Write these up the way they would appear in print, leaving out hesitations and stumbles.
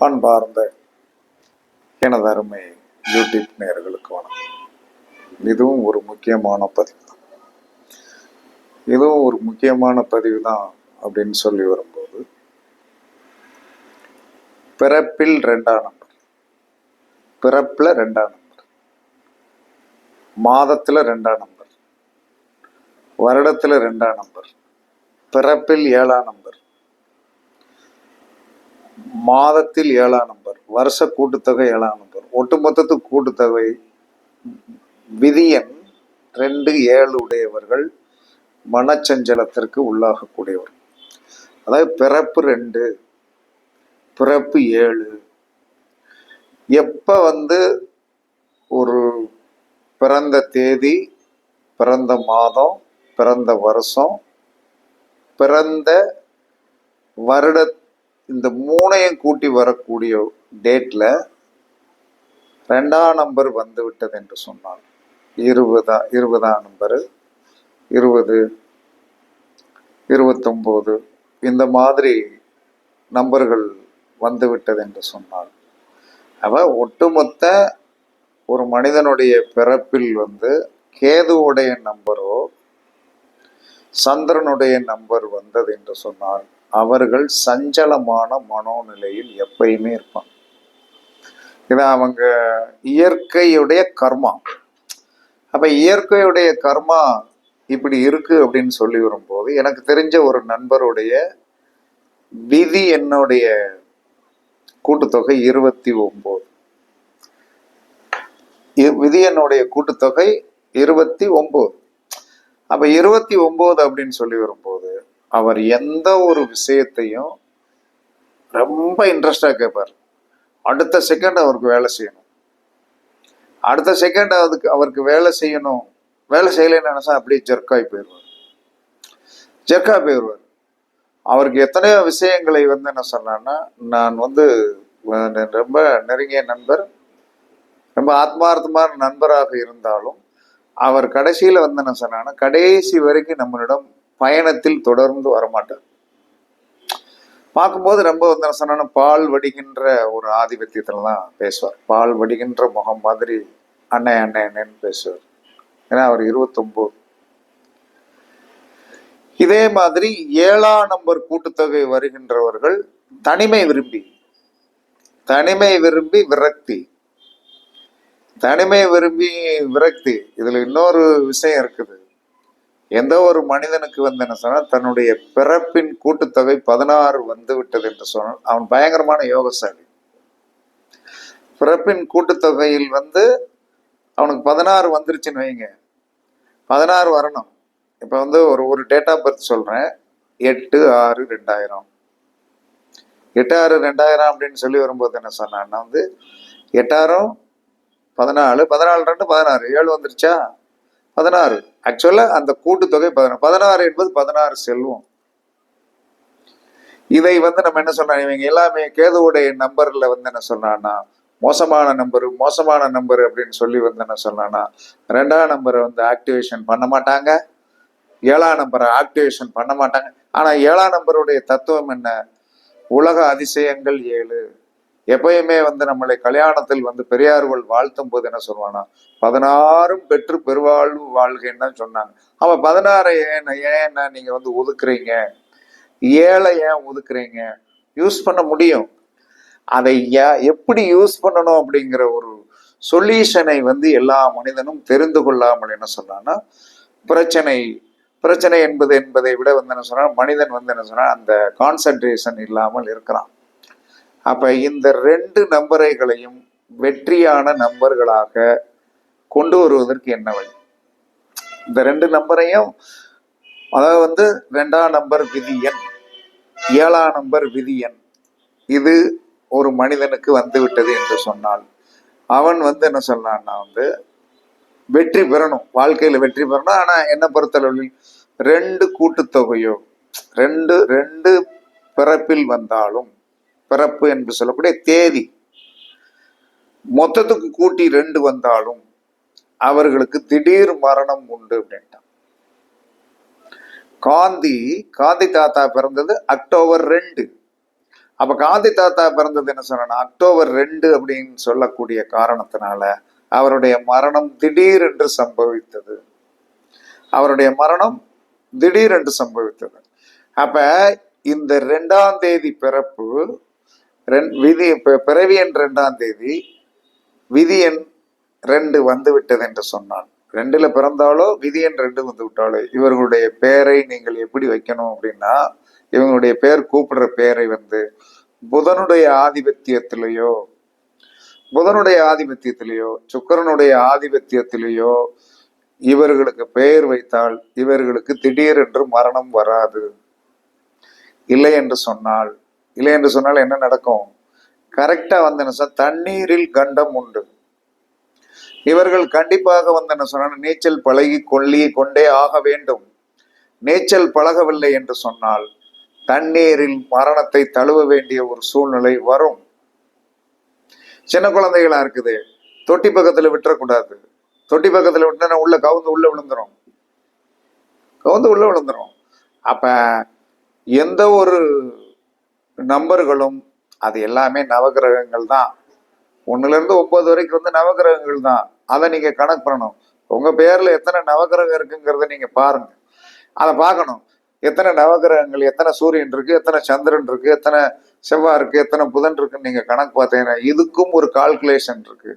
அன்பார்ந்த எனது அருமை யூடியூப் நேயர்களுக்கு வணக்கம். இதுவும் ஒரு முக்கியமான பதிவு தான். அப்படின்னு சொல்லி வரும்போது, பிறப்பில் 2ஆம் நம்பர், பிறப்புல 2ஆம் நம்பர், மாதத்துல 2ஆம் நம்பர், வருடத்துல 2ஆம் நம்பர், பிறப்பில் 7ஆம் நம்பர், மாதத்தில் 7ஆம் நம்பர், வருஷ கூட்டுத்தொகை 7ஆம் நம்பர், ஒட்டுமொத்தத்துக்கு கூட்டுத்தொகை விதியன் 2, 7 உடையவர்கள் மனச்சஞ்சலத்திற்கு உள்ளாகக்கூடியவர். அதாவது பிறப்பு 2, பிறப்பு 7. எப்ப ஒரு பிறந்த தேதி, பிறந்த மாதம், பிறந்த வருஷம், பிறந்த வருட, இந்த 3ஐயும் கூட்டி வரக்கூடிய டேட்ல 2ஆம் நம்பர் வந்து விட்டது என்று சொன்னால் 20ஆம் நம்பர், 20, 29 இந்த மாதிரி நம்பர்கள் வந்து விட்டது என்று சொன்னால், ஒட்டுமொத்த ஒரு மனிதனுடைய பிறப்பில் கேதுவுடைய நம்பரோ சந்திரனுடைய நம்பர் வந்தது என்று சொன்னால் அவர்கள் சஞ்சலமான மனோநிலையில் எப்பயுமே இருப்பாங்க. இதை அவங்க இயற்கையுடைய கர்மா. அப்ப இயற்கையுடைய கர்மா இப்படி இருக்கு அப்படின்னு சொல்லி வரும்போது, எனக்கு தெரிஞ்ச ஒரு நண்பருடைய விதி என்னுடைய கூட்டுத்தொகை 29. விதி என்னுடைய கூட்டுத்தொகை 29. அப்ப 29 அப்படின்னு சொல்லி வரும்போது அவர் எந்த ஒரு விஷயத்தையும் ரொம்ப இன்ட்ரெஸ்டா கேட்பார். அடுத்த செகண்ட் அவருக்கு வேலை செய்யணும், அடுத்த செகண்ட் அவருக்கு வேலை செய்யணும். வேலை செய்யலைன்னு நினைச்சா அப்படியே ஜெர்க்காய் போயிடுவார். அவருக்கு எத்தனையோ விஷயங்களை என்ன சொன்னான்னா, நான் ரொம்ப நெருங்கிய நண்பர், ரொம்ப ஆத்மார்த்தமான நண்பராக இருந்தாலும் அவர் கடைசியில என்ன சொன்னான்னா, கடைசி வரைக்கும் நம்மளிடம் பயணத்தில் தொடர்ந்து வரமாட்டார். பார்க்கும்போது ரொம்ப என்ன சொன்னா, பால் வடிகின்ற ஒரு ஆதிபத்தியத்துலதான் பேசுவார். பால் வடிகின்ற முகம் மாதிரி அண்ணன்னு பேசுவார். ஏன்னா அவர் 29. இதே மாதிரி 7ஆம் நம்பர் கூட்டுத்தொகை வருகின்றவர்கள் தனிமை விரும்பி விரக்தி. இதுல இன்னொரு விஷயம் இருக்குது. எந்த ஒரு மனிதனுக்கு என்ன சொன்னா, தன்னுடைய பிறப்பின் கூட்டுத்தொகை 16 வந்து விட்டது என்று சொன்னால் அவன் பயங்கரமான யோகசாலி. பிறப்பின் கூட்டுத்தொகையில் அவனுக்கு 16 வந்துருச்சுன்னு வைங்க, 16 வரணும். இப்ப ஒரு டேட் ஆஃப் பர்த் சொல்றேன், 8/6/2000. 8/6/2000 அப்படின்னு சொல்லி வரும்போது என்ன சொன்னா, 8/6 14, 14 2 16, 7 வந்துருச்சா, 16. ஆக்சுவலா அந்த கூட்டுத்தொகை 16. 16 என்பது 16 செல்வம். இதை நம்ம என்ன சொன்னா, இவங்க எல்லாமே கேதுவுடைய நம்பர்ல என்ன சொன்னான்னா, மோசமான நம்பர் அப்படின்னு சொல்லி என்ன சொன்னான்னா, 2ஆம் நம்பரை ஆக்டிவேஷன் பண்ண மாட்டாங்க, 7ஆம் நம்பரை ஆக்டிவேஷன் பண்ண மாட்டாங்க. ஆனா 7ஆம் நம்பருடைய தத்துவம் என்ன? உலக அதிசயங்கள் 7. எப்பயுமே நம்மளை கல்யாணத்தில் பெரியார்கள் வாழ்த்தும் போது என்ன சொல்லுவானா, 16 பெற்று பெருவாழ்வு வாழ்கைன்னு சொன்னாங்க. அவன் 16 ஏன் நீங்க ஒதுக்குறீங்க, 7 ஏன் ஒதுக்குறீங்க? யூஸ் பண்ண முடியும். அதை எப்படி யூஸ் பண்ணணும் அப்படிங்கிற ஒரு சொல்யூஷனை எல்லா மனிதனும் தெரிந்து கொள்ளாமல் என்ன சொன்னான்னா, பிரச்சனை என்பதை விட என்ன சொன்னா, மனிதன் என்ன சொன்னா அந்த கான்சென்ட்ரேஷன் இல்லாமல் இருக்கிறான். அப்ப இந்த 2 நம்பரைகளையும் வெற்றியான நம்பர்களாக கொண்டு வருவதற்கு என்ன வழி? இந்த 2 நம்பரையும், அதாவது 2ஆம் நம்பர் விதியன், 7ஆம் நம்பர் விதியன், இது ஒரு மனிதனுக்கு வந்துவிட்டது என்று சொன்னால் அவன் என்ன சொன்னான்னா, வெற்றி பெறணும், வாழ்க்கையில வெற்றி பெறணும். ஆனா என்ன பொறுத்தளவில் 2 கூட்டுத்தொகையோ 2 பிறப்பில் வந்தாலும், பிறப்பு என்று சொல்லக்கூடிய தேதி மொத்தத்துக்கு கூட்டி 2 வந்தாலும் அவர்களுக்கு திடீர் மரணம் உண்டு அப்படின்ட்டான். காந்தி தாத்தா பிறந்தது அக்டோபர் 2. அப்ப காந்தி தாத்தா பிறந்தது என்ன சொன்னா அக்டோபர் 2 அப்படின்னு சொல்லக்கூடிய காரணத்தினால அவருடைய மரணம் திடீரென்று சம்பவித்தது. அவருடைய மரணம் திடீரென்று சம்பவித்தது. அப்ப இந்த 2ஆம் தேதி பிறப்பு, விதி பிறவி எண் 2ஆம் தேதி, விதி எண் 2 வந்து விட்டது என்று சொன்னான். 2ல பிறந்தாலோ விதி எண் 2 வந்து விட்டாலோ இவர்களுடைய பெயரை நீங்கள் எப்படி வைக்கணும் அப்படின்னா, இவங்களுடைய பேர் கூப்பிடுற பெயரை வந்து புதனுடைய ஆதிபத்தியத்திலேயோ சுக்கிரனுடைய ஆதிபத்தியத்திலேயோ இவர்களுக்கு பெயர் வைத்தால் இவர்களுக்கு திடீரென்று மரணம் வராது. இல்லை என்று சொன்னால் என்ன நடக்கும்? கரெக்டா வந்து தண்ணீரில் கண்டம் உண்டு. இவர்கள் கண்டிப்பாக வந்து என்ன சொன்ன நீச்சல் பழகி கொண்டே ஆக வேண்டும். நீச்சல் பழகவில்லை என்று சொன்னால் தண்ணீரில் மரணத்தை தழுவ வேண்டிய ஒரு சூழ்நிலை வரும். சின்ன குழந்தைகளா இருக்குது, தொட்டி பக்கத்துல விட்டுறக்கூடாது. தொட்டி பக்கத்துல விட்டுனா உள்ள கவுந்து உள்ள விழுந்துரும். அப்ப எந்த ஒரு நம்பர்களும் அது எல்லாமே நவகிரகங்கள் தான். 1ல இருந்து 9 வரைக்கும் வந்து நவகிரகங்கள் தான். அதை நீங்க கணக்கு பண்ணணும். உங்க பேர்ல எத்தனை நவகிரகம் இருக்குங்கிறத நீங்க பாருங்க. அதை பார்க்கணும். எத்தனை நவகிரகங்கள், எத்தனை சூரியன் இருக்கு, எத்தனை சந்திரன் இருக்கு, எத்தனை செவ்வாய் இருக்கு, எத்தனை புதன் இருக்குன்னு நீங்க கணக்கு பார்த்தீங்கன்னா இதுக்கும் ஒரு கால்குலேஷன் இருக்கு.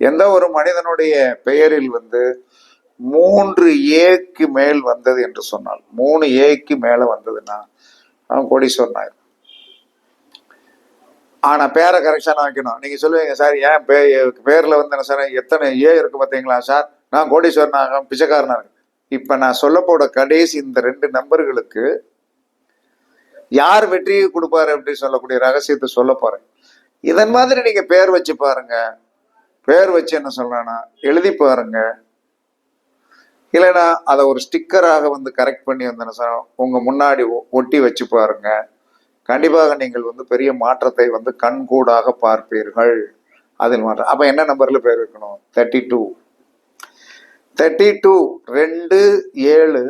எந்த ஒரு மனிதனுடைய பெயரில் வந்து 3A மேல் வந்தது என்று சொன்னால், 3A மேல வந்ததுன்னா அவன் கோடீஸ்வரன் ஆயிரும். ஆனா பேரை கரெக்ஷனா வைக்கணும். நீங்க சொல்லுவீங்க, சார் ஏன் பேர்ல வந்து சார் எத்தனை ஏ இருக்கு பார்த்தீங்களா சார், நான் கோடீஸ்வரனாக பிச்சைக்காரனா இருக்கு. இப்ப நான் சொல்ல போட கடைசி இந்த 2 நம்பர்களுக்கு யார் வெற்றியை கொடுப்பாரு அப்படின்னு சொல்லக்கூடிய ரகசியத்தை சொல்ல போறேன். இதன் மாதிரி நீங்க பேர் வச்சு பாருங்க. பேர் வச்சு என்ன சொல்றேன்னா எழுதி பாருங்க. இல்லைன்னா அதை ஒரு ஸ்டிக்கராக வந்து கரெக்ட் பண்ணி வந்து உங்க முன்னாடி ஒட்டி வச்சு பாருங்க. கண்டிப்பாக நீங்கள் வந்து பெரிய மாற்றத்தை வந்து கண்கூடாக பார்ப்பீர்கள். அதில் மாற்றம். அப்ப என்ன நம்பர்ல பேர் வைக்கணும்? 32. 2 7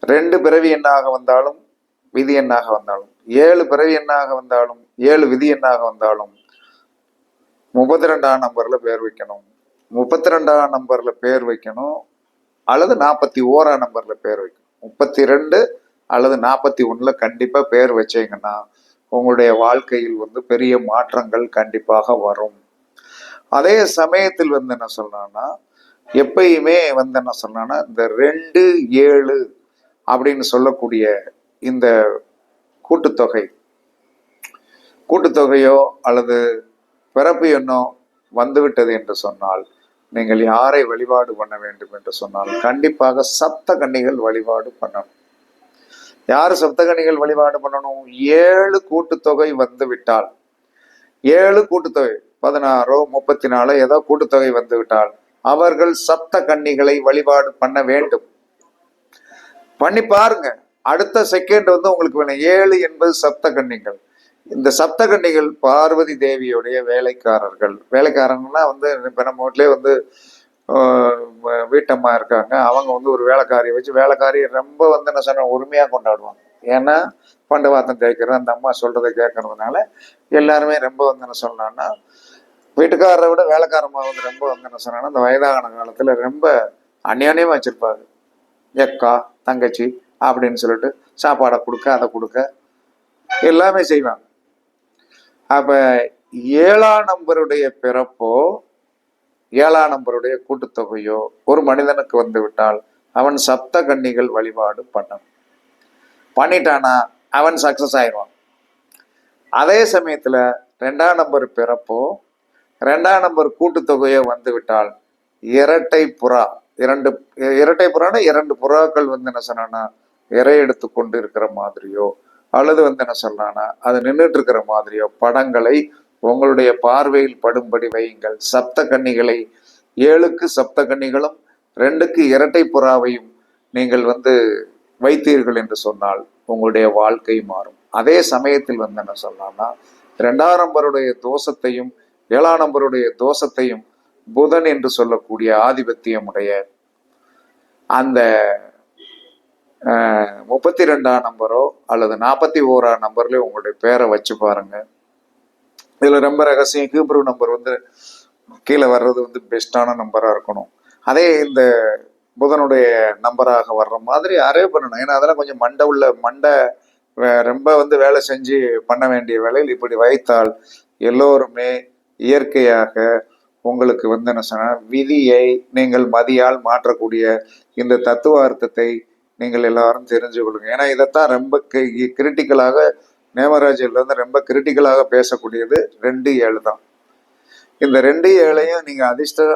2 பிறவி எண்ணாக வந்தாலும் விதி எண்ணாக வந்தாலும், 7 பிறவி எண்ணாக வந்தாலும், 7 விதி எண்ணாக வந்தாலும் 32ஆம் நம்பர்ல பேர் வைக்கணும். 32ஆம் நம்பர்ல பேர் வைக்கணும் அல்லது 41ஆம் நம்பர்ல பேர் வைக்கணும். 32 அல்லது 41ல கண்டிப்பா பேர் வச்சீங்கன்னா உங்களுடைய வாழ்க்கையில் வந்து பெரிய மாற்றங்கள் கண்டிப்பாக வரும். அதே சமயத்தில் வந்து என்ன சொல்றான்னா எப்பயுமே வந்து என்ன சொல்றான்னா இந்த 2 7 அப்படின்னு சொல்லக்கூடிய இந்த கூட்டுத்தொகையோ அல்லது பிறப்பு எண்ணோ வந்துவிட்டது என்று சொன்னால் நீங்கள் யாரை வழிபாடு பண்ண வேண்டும் என்று சொன்னால் கண்டிப்பாக சப்த கன்னிகள் வழிபாடு பண்ணணும். யாரு சப்தகன்னிகள் வழிபாடு பண்ணணும்? 7 கூட்டுத்தொகை வந்து விட்டால், 7 கூட்டுத்தொகை 16 34 ஏதோ கூட்டுத்தொகை வந்து விட்டால் அவர்கள் சப்த கன்னிகளை வழிபாடு பண்ண வேண்டும். பண்ணி பாருங்க. அடுத்த செகண்ட் வந்து உங்களுக்கு வேணும். 7 என்பது சப்த கன்னிகள். இந்த சப்த கன்னிகள் பார்வதி தேவியுடைய வேலைக்காரங்கன்னா வந்து இப்ப நம்ம வீட்லயே வந்து வீட்டம்மா இருக்காங்க. அவங்க வந்து ஒரு வேலைக்காரியை வச்சு வேலைக்காரியை ரொம்ப வந்து என்ன சொன்ன உரிமையா கொண்டாடுவாங்க. ஏன்னா பண்டு வாத்தம் தேய்க்கிறது அந்த அம்மா சொல்றதை கேட்கறதுனால எல்லாருமே ரொம்ப வந்து என்ன சொன்னான்னா வீட்டுக்காரரை விட வேலைக்காரம்மா வந்து ரொம்ப வந்து என்ன சொன்னாங்கன்னா இந்த வயதான காலத்துல ரொம்ப அந்நியமா வச்சிருப்பாங்க. எக்கா தங்கச்சி அப்படின்னு சொல்லிட்டு சாப்பாடை கொடுக்க அதை கொடுக்க எல்லாமே செய்வாங்க. அப்ப 7ஆம் நம்பருடைய பிறப்போ 7ஆம் நம்பருடைய கூட்டுத்தொகையோ ஒரு மனிதனுக்கு வந்து விட்டால் அவன் சப்த கன்னிகள் வழிபாடு பண்ணிட்டானா அவன் சக்சஸ் ஆயிடுவான். அதே சமயத்துல 2ஆம் நம்பர் பிறப்போ 2ஆம் நம்பர் கூட்டுத்தொகையோ வந்து விட்டால் இரட்டை புறானா 2 புறாக்கள் வந்து என்ன சொன்னா இறை எடுத்து கொண்டு இருக்கிற மாதிரியோ அல்லது வந்து என்ன சொல்றானா அது நின்றுட்டு இருக்கிற மாதிரியோ படங்களை உங்களுடைய பார்வையில் படும்படி வையுங்கள். சப்த கன்னிகளை 7க்கு சப்த கன்னிகளும் 2க்கு இரட்டை புறாவையும் நீங்கள் வந்து வைத்தீர்கள் என்று சொன்னால் உங்களுடைய வாழ்க்கை மாறும். அதே சமயத்தில் வந்து என்ன சொல்லலாம்னா 2ஆம் நம்பருடைய தோஷத்தையும் 7ஆம் நம்பருடைய தோஷத்தையும் புதன் என்று சொல்லக்கூடிய ஆதிபத்தியமுடைய அந்த 32ஆம் நம்பரோ அல்லது 41ஆம் நம்பர்லயோ உங்களுடைய பேரை வச்சு பாருங்க. இதுல ரொம்ப ரகசியம், ஹீப்ரு நம்பர் வந்து கீழே வர்றது வந்து பெஸ்டான நம்பரா இருக்கணும். அதே இந்த புதனுடைய நம்பராக வர்ற மாதிரி அரே பண்ணணும். ஏன்னா அதெல்லாம் கொஞ்சம் மண்டை ரொம்ப வந்து வேலை செஞ்சு பண்ண வேண்டிய வேலையில் இப்படி வைத்தால் எல்லோருமே இயற்கையாக உங்களுக்கு வந்து என்ன சொன்னா விதியை நீங்கள் மதியால் மாற்றக்கூடிய இந்த தத்துவ அர்த்தத்தை நீங்கள் எல்லாரும் தெரிஞ்சு கொள்ளுங்க. ஏன்னா இதைத்தான் ரொம்ப கிரிட்டிக்கலாக நேமராஜில இருந்து ரொம்ப கிரிட்டிக்கலாக பேசக்கூடியது 2-7 தான். இந்த 2-7ஐயும் நீங்க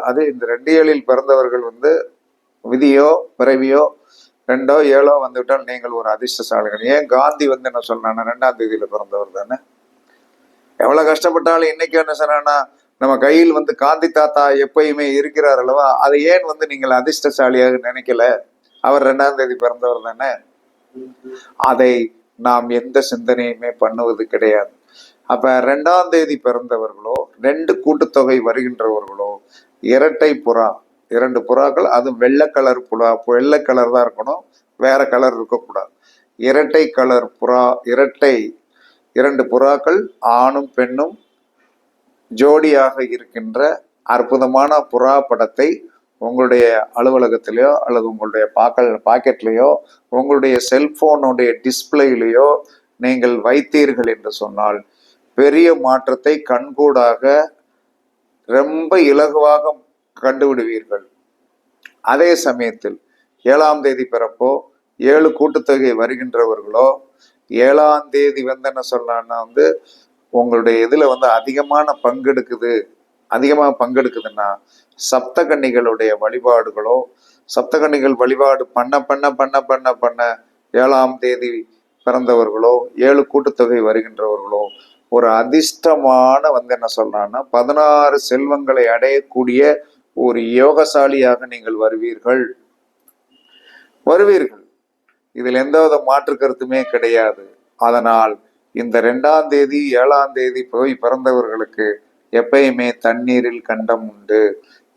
அது இந்த 2-7 பிறந்தவர்கள் வந்து விதியோ பிறவியோ 2-7 வந்துவிட்டால் நீங்கள் ஒரு அதிர்ஷ்டசாலிகள். ஏன் காந்தி வந்து என்ன சொன்னான்னா 2ஆம் தேதியில பிறந்தவர் தானே. எவ்வளவு கஷ்டப்பட்டாலும் இன்னைக்கு என்ன சொன்னா நம்ம கையில் வந்து காந்தி தாத்தா எப்பயுமே இருக்கிறார் அல்லவா, அதை ஏன் வந்து நீங்கள் அதிர்ஷ்டசாலியாக நினைக்கல? அவர் 2ஆம் தேதி பிறந்தவர் தானே. அதை நாம் எந்த சிந்தனையுமே பண்ணுவது கிடையாது. அப்ப 2ஆம் தேதி பிறந்தவர்களோ 2 கூட்டுத்தொகை வருகின்றவர்களோ இரட்டை புறா, 2 புறாக்கள், அது வெள்ளை கலர் புறா, வெள்ளை கலர் தான் இருக்கணும், வேற கலர் இருக்கக்கூடாது. இரட்டை கலர் புறா, 2 புறாக்கள் ஆணும் பெண்ணும் ஜோடியாக இருக்கின்ற அற்புதமான புறா படத்தை உங்களுடைய அலுவலகத்திலேயோ அல்லது உங்களுடைய பாக்கெட்லேயோ உங்களுடைய செல்போனுடைய டிஸ்பிளேலையோ நீங்கள் வைத்தீர்கள் என்று சொன்னால் பெரிய மாற்றத்தை கண்கூடாக ரொம்ப இலகுவாக கண்டுவிடுவீர்கள். அதே சமயத்தில் 7ஆம் தேதி பிறப்போ 7 கூட்டுத்தொகை வருகின்றவர்களோ 7ஆம் தேதி வந்து என்ன சொல்லலாம்னா வந்து உங்களுடைய இதுல வந்து அதிகமாக பங்கெடுக்குதுன்னா சப்தகன்னிகளுடைய வழிபாடுகளோ, சப்தகன்னிகள் வழிபாடு பண்ண பண்ண பண்ண பண்ண பண்ண 7ஆம் தேதி பிறந்தவர்களோ 7 கூட்டுத்தொகை வருகின்றவர்களோ ஒரு அதிர்ஷ்டமான வந்து என்ன சொல்லலாம்னா 16 செல்வங்களை அடையக்கூடிய ஒரு யோகசாலியாக நீங்கள் வருவீர்கள். இதில் எந்தவித மாற்று கருத்துமே கிடையாது. அதனால் இந்த 2ஆம் தேதி 7ஆம் தேதி போய் பிறந்தவர்களுக்கு எப்பயுமே தண்ணீரில் கண்டம் உண்டு.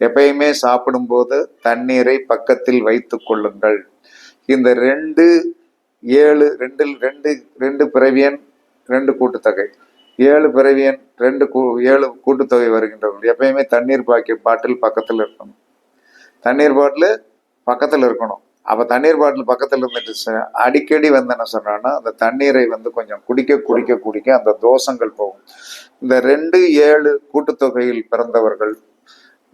எப்பயுமே சாப்பிடும்போது தண்ணீரை பக்கத்தில் வைத்துக் கொள்ளுங்கள். இந்த 2-7 2 பிறவியன் 2 கூட்டுத்தொகை, 7 பிறவியன் 7 கூட்டுத்தொகை வருகின்றவர்கள் எப்பயுமே தண்ணீர் பாட்டில் பக்கத்தில் இருக்கணும். தண்ணீர் பாட்டில் பக்கத்தில் இருக்கணும். அப்ப தண்ணீர் பாட்டில் பக்கத்துல இருந்துட்டு அடிக்கடி வந்து என்ன சொல்றான்னா அந்த தண்ணீரை வந்து கொஞ்சம் குடிக்க அந்த தோஷங்கள் போகும். இந்த 2-7 கூட்டுத்தொகையில் பிறந்தவர்கள்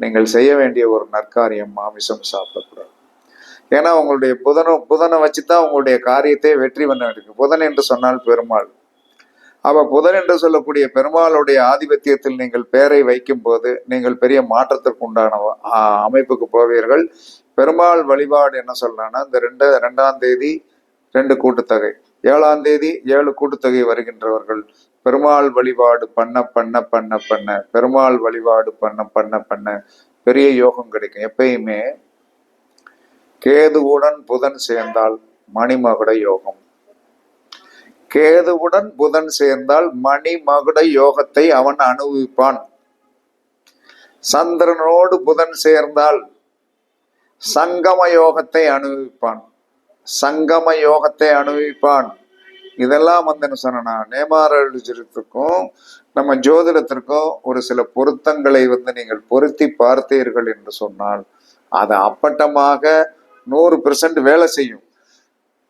நீங்கள் செய்ய வேண்டிய ஒரு நற்காரியம் மாமிசம் சாப்பிடக்கூடாது. ஏன்னா உங்களுடைய புதனை வச்சுதான் உங்களுடைய காரியத்தை வெற்றி பண்ண வேண்டியிருக்கு. புதன் என்று சொன்னால் பெருமாள். அப்ப புதன் என்று சொல்லக்கூடிய பெருமாளுடைய ஆதிபத்தியத்தில் நீங்கள் பெயரை வைக்கும் போது நீங்கள் பெரிய மாற்றத்திற்கு உண்டான அமைப்புக்கு போவீர்கள். பெருமாள் வழிபாடு என்ன சொல்லலாம்னா இந்த 2ஆம் தேதி 2 கூட்டுத்தொகை, 7ஆம் தேதி 7 கூட்டுத்தொகை வருகின்றவர்கள் பெருமாள் வழிபாடு பண்ண பெருமாள் வழிபாடு பண்ண பெரிய யோகம் கிடைக்கும். எப்பயுமே கேதுவுடன் புதன் சேர்ந்தால் மணிமகுட யோகம். கேதுவுடன் புதன் சேர்ந்தால் மணிமகுட யோகத்தை அவன் அனுபவிப்பான். சந்திரனோடு புதன் சேர்ந்தால் சங்கம யோகத்தை அனுபவிப்பான். இதெல்லாம் வந்து என்ன சொன்னா நேமாரலிஜத்திற்கும் நம்ம ஜோதிடத்திற்கும் ஒரு சில பொருத்தங்களை வந்து நீங்கள் பொருத்தி பார்த்தீர்கள் என்று சொன்னால் அது அப்பட்டமாக 100% வேலை செய்யும்.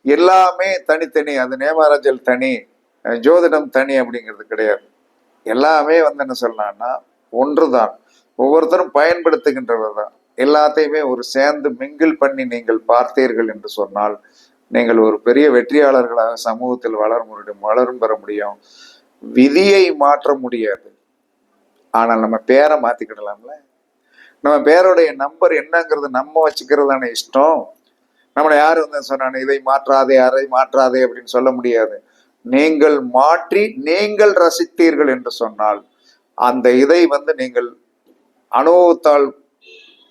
எல்லாமே தனித்தனி, அது நேமாரஜல் தனி, ஜோதிடம் தனி அப்படிங்கிறது கிடையாது. எல்லாமே வந்து என்ன சொல்லலாம்னா ஒன்றுதான், ஒவ்வொருத்தரும் பயன்படுத்துகின்றவர் தான். எல்லாத்தையுமே ஒரு சேர்ந்து மிங்கிள் பண்ணி நீங்கள் பார்த்தீர்கள் என்று சொன்னால் நீங்கள் ஒரு பெரிய வெற்றியாளர்களாக சமூகத்தில் வளரும் பெற முடியும். விதியை மாற்ற முடியாது, ஆனால் நம்ம பேரை மாத்திக்கிடலாம்ல. நம்ம பேருடைய நம்பர் என்னங்கிறது நம்ம வச்சுக்கிறதான இஷ்டம். நம்மளை யாரு வந்து சொன்னாங்க இதை மாற்றாதே அதை மாற்றாதே அப்படின்னு சொல்ல முடியாது. நீங்கள் மாற்றி நீங்கள் ரசித்தீர்கள் என்று சொன்னால் அந்த இதை வந்து நீங்கள் அனுபவத்தால்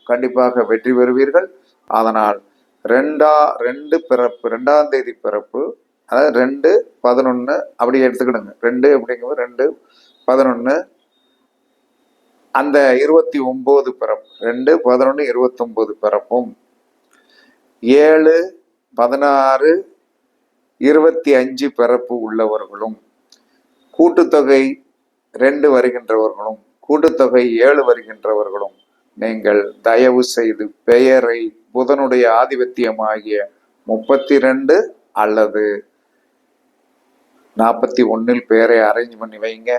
கண்டிப்பாக வெற்றி பெறுவீர்கள். அதனால் 2ஆம் தேதி பிறப்பு, அதாவது 2-11 அப்படி எடுத்துக்கிடுங்க. 2 அப்படிங்கிறது 2-11 அந்த 29 பிறப்பு, 2-11-29 பிறப்பும் 7 16, 25 பிறப்பு உள்ளவர்களும், கூட்டுத்தொகை 2 வருகின்றவர்களும், கூட்டுத்தொகை 7 வருகின்றவர்களும் நீங்கள் தயவு செய்து பெயரை புதனுடைய ஆதிபத்தியமாகிய 32 அல்லது 41 பேரை அரேஞ்ச் பண்ணி வைங்க.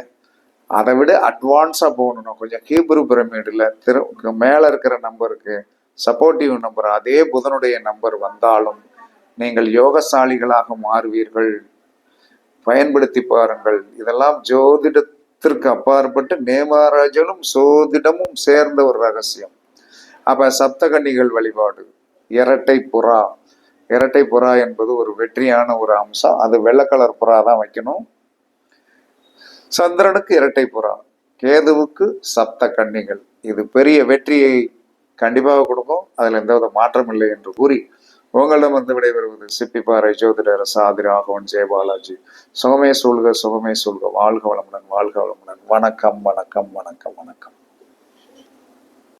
அதை விட அட்வான்ஸா போகணும். கொஞ்சம் ஹீப்ரு பிரமிடில் மேல இருக்கிற நம்பருக்கு சப்போர்ட்டிவ் நம்பர் அதே புதனுடைய நம்பர் வந்தாலும் நீங்கள் யோகசாலிகளாக மாறுவீர்கள். பயன்படுத்தி பாருங்கள். இதெல்லாம் ஜோதிடத்திற்கு அப்பாற்பட்டு நேமராஜனும் சோதிடமும் சேர்ந்த ஒரு ரகசியம். அப்ப சப்தகன்னிகள் வழிபாடு, இரட்டை புறா. இரட்டை புறா என்பது ஒரு வெற்றியான ஒரு அம்சம். அது வெள்ளை கலர் புறா தான் வைக்கணும். சந்திரனுக்கு இரட்டை புறா, கேதுவுக்கு சப்த கன்னிகள். இது பெரிய வெற்றியை கண்டிப்பாக கொடுக்கும். அதுல எந்தவித மாற்றம் இல்லை என்று கூறி உங்களிடம் வந்து விடைபெறுவது சிப்பிப்பாறை ஜோதிடர் சாதி ராகவன் ஜெயபாலாஜி. சுகமே சொல்க, சுகமே சொல்க. வாழ்க வளமுடன், வாழ்க வளமுடன். வணக்கம், வணக்கம், வணக்கம், வணக்கம்.